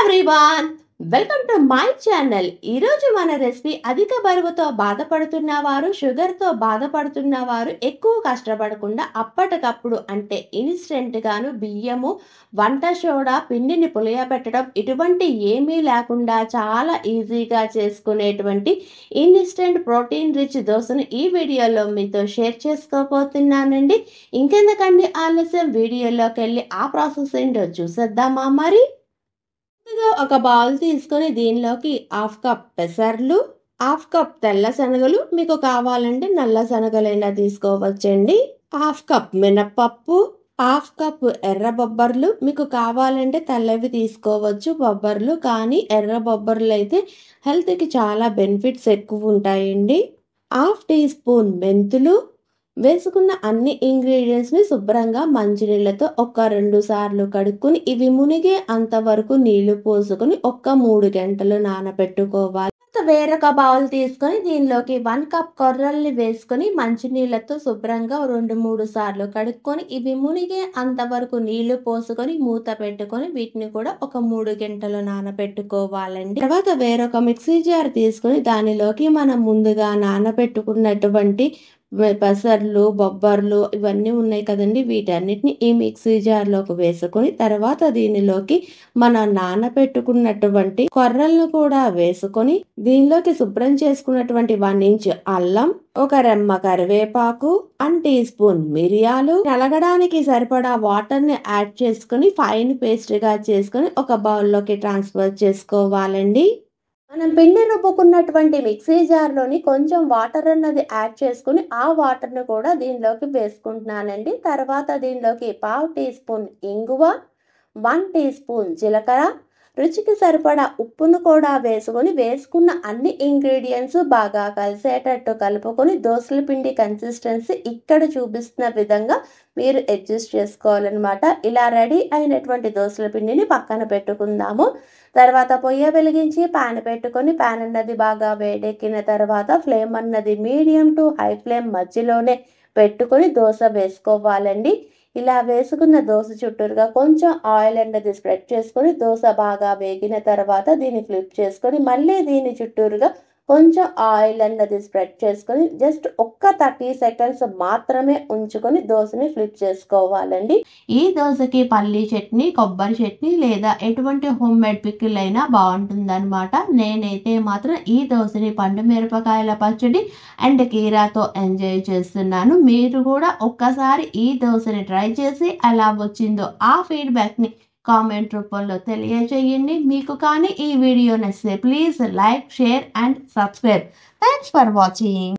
Everyone, welcome to my channel. ఈరోజు మన recipe అధిక బరువుతో బాధపడుతున్న వారు, షుగర్తో బాధపడుతున్న వారు ఎక్కువ కష్టపడకుండా అప్పటికప్పుడు అంటే ఇన్స్టెంట్గాను బియ్యము, వంట సోడా, పిండిని పులియబెట్టడం ఇటువంటి ఏమీ లేకుండా చాలా ఈజీగా చేసుకునేటువంటి ఇన్స్టెంట్ ప్రోటీన్ రిచ్ దోశను ఈ వీడియోలో మీతో షేర్ చేసుకోబోతున్నానండి. ఇంకెందుకండి ఆలస్యం, వీడియోలోకి వెళ్ళి ఆ ప్రాసెస్ ఏంటో చూసేద్దామా మరి. ముందుగా ఒక బౌల్ తీసుకొని దీనిలోకి హాఫ్ కప్ పెసర్లు, హాఫ్ కప్ తెల్ల శనగలు, మీకు కావాలంటే నల్ల శనగలైనా తీసుకోవచ్చండి, హాఫ్ కప్ మినప్పప్పు, హాఫ్ కప్ ఎర్ర బొబ్బర్లు, మీకు కావాలంటే తెల్లవి తీసుకోవచ్చు బొబ్బర్లు, కానీ ఎర్ర బొబ్బర్లు అయితే హెల్త్కి చాలా బెనిఫిట్స్ ఎక్కువ ఉంటాయండి, హాఫ్ టీ స్పూన్ మెంతులు. వేసుకున్న అన్ని ఇంగ్రీడియంట్స్ని శుభ్రంగా మంచినీళ్ళతో ఒక 2 సార్లు కడుక్కొని ఇవి మునిగే అంతవరకు నీళ్లు పోసుకొని 3 గంటలు నానబెట్టుకోవాలి. వేరొక బౌల్ తీసుకొని దీనిలోకి 1 కప్ కొర్రల్ని వేసుకొని మంచినీళ్ళతో శుభ్రంగా 2-3 సార్లు కడుక్కొని ఇవి మునిగే అంతవరకు నీళ్లు పోసుకొని మూత పెట్టుకొని వీటిని కూడా 3 గంటలు నానబెట్టుకోవాలండి. తర్వాత వేరొక మిక్సీ జార్ తీసుకొని దానిలోకి మనం ముందుగా నానబెట్టుకున్నటువంటి పెసర్లు, బొబ్బర్లు ఇవన్నీ ఉన్నాయి కదండి, వీటన్నిటిని ఈ మిక్సీ జార్లోకి వేసుకొని తర్వాత దీనిలోకి మనం నానబెట్టుకున్నటువంటి కొర్రలను కూడా వేసుకొని దీనిలోకి శుభ్రం చేసుకున్నటువంటి 1 ఇంచ్ అల్లం, ఒక రెమ్మ కరివేపాకు, 1 టీ స్పూన్ మిరియాలు, నలగడానికి సరిపడా వాటర్ని యాడ్ చేసుకుని ఫైన్ పేస్ట్గా చేసుకుని ఒక బౌల్లోకి ట్రాన్స్ఫర్ చేసుకోవాలండి. మనం పిండి రుబ్బుకున్నటువంటి మిక్సీ జార్లోని కొంచెం వాటర్ అన్నది యాడ్ చేసుకుని ఆ వాటర్ను కూడా దీనిలోకి వేసుకుంటున్నానండి. తర్వాత దీనిలోకి 1/2 టీ స్పూన్ ఇంగువ, 1 టీ స్పూన్ జీలకర్ర, రుచికి సరిపడా ఉప్పును కూడా వేసుకున్న అన్ని ఇంగ్రీడియంట్స్ బాగా కలిసేటట్టు కలుపుకొని దోసల పిండి కన్సిస్టెన్సీ ఇక్కడ చూపిస్తున్న విధంగా మీరు అడ్జస్ట్ చేసుకోవాలన్నమాట. ఇలా రెడీ అయినటువంటి దోసల పిండిని పక్కన పెట్టుకుందాము. తర్వాత పొయ్యి వెలిగించి ప్యాన్ పెట్టుకొని ప్యాన్ అన్నది బాగా వేడెక్కిన తర్వాత ఫ్లేమ్ అన్నది మీడియం టు హై ఫ్లేమ్ మధ్యలోనే పెట్టుకొని దోశ వేసుకోవాలండి. ఇలా వేసుకున్న దోశ చుట్టూరుగా కొంచెం ఆయిల్ అన్నది స్ప్రెడ్ చేసుకొని దోశ బాగా వేగిన తర్వాత దీన్ని ఫ్లిప్ చేసుకొని మళ్ళీ దీని చుట్టూరుగా కొంచెం ఆయిల్ అన్నది స్ప్రెడ్ చేసుకొని జస్ట్ 30 సెకండ్స్ మాత్రమే ఉంచుకొని దోశని ఫ్లిప్ చేసుకోవాలండి. ఈ దోశకి పల్లీ చట్నీ, కొబ్బరి చట్నీ లేదా ఎటువంటి హోమ్ మేడ్ పికిల్ అయినా బాగుంటుందన్నమాట. నేనైతే మాత్రం ఈ దోశని పండు మిరపకాయల పచ్చడి అండ్ కీరాతో ఎంజాయ్ చేస్తున్నాను. మీరు కూడా ఒక్కసారి ఈ దోశని ట్రై చేసి ఎలా వచ్చిందో ఆ ఫీడ్బ్యాక్ని కామెంట్ రూపంలో తెలియజేయండి. మీకు కానీ ఈ వీడియో నచ్చితే please like, share and subscribe. Thanks for watching.